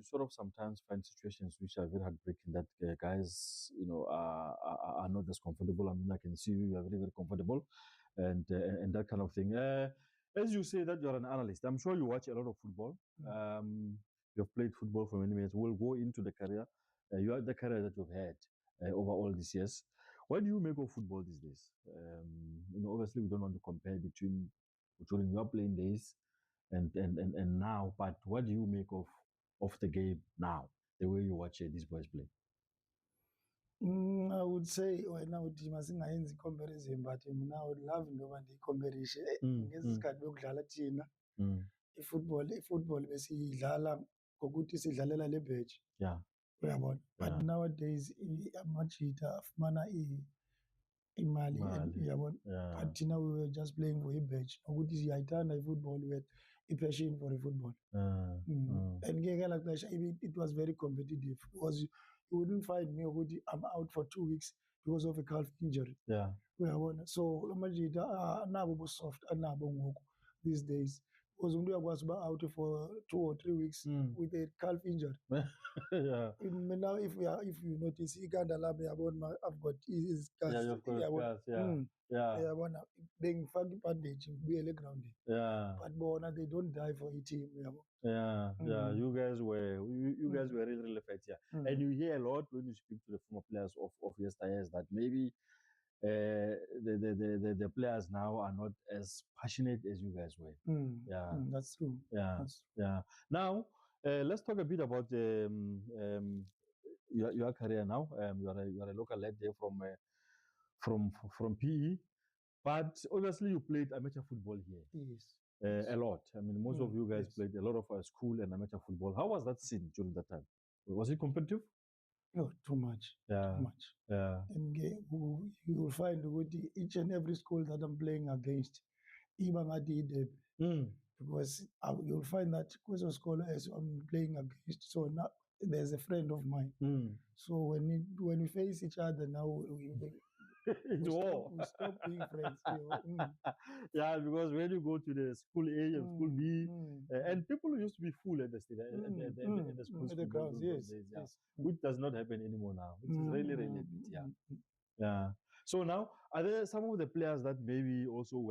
you sort of sometimes find situations which are very heartbreaking that guys, are not as comfortable. I mean, I can see you are very, very comfortable and that kind of thing. As you say that you're an analyst, I'm sure you watch a lot of football. You've played football for many years. We'll go into the career. You are the career that you've had over all these years. What do you make of football these days? Obviously we don't want to compare between during your playing days and now, but what do you make of the game now, the way you watch these boys play? I would say wena uthi masingayenzi i-comparison but mina I would love njengoba ndiyikomperishe ngezi sikhathi bekudlala thina i-football besiyidlala ngokuthi sidlalela le badge uyabona but nowadays amajita afumana imali uyabona but thina we were just playing for i-badge nokuthi siyayithanda i-football, we had i-passion for the-football. And ngekela xesha it was very competitive because you wouldn't find me ukuthi I'm out for 2 weeks because of a calf injury. Uyabona, so amajita anabo bo-soft anabo ngoku these days because umuntu uyakwazi uba out for 2 or 3 weeks with a calf injury. Now if you notice iganda lami yabona I've got iscars uyabona bengifaka ibandage ngibuyele egrawundini but bona they don't die for i-team uyabo. You guys were really, really fit, and you hear a lot when you speak to the former players of yesteryears that maybe the players now are not as passionate as you guys were. That's true. Now let's talk a bit about your career now. You are a local lad there from PE, but obviously you played amateur football here. Yes. A lot. I mean, most of you guys played a lot of school and amateur football. How was that scene during that time? Was it competitive? No, too much. Too much. And you will find each and every school that I'm playing against, even at the because you'll find that Kwezo School as I'm playing against. So now there's a friend of mine. So when we face each other now, it's war. We stop being friends. Because when you go to the school A and school B, and people used to be full at the stadium, at the schools, at the grounds, yes. Which does not happen anymore now. It is really, really big, So now, are there some of the players that maybe also went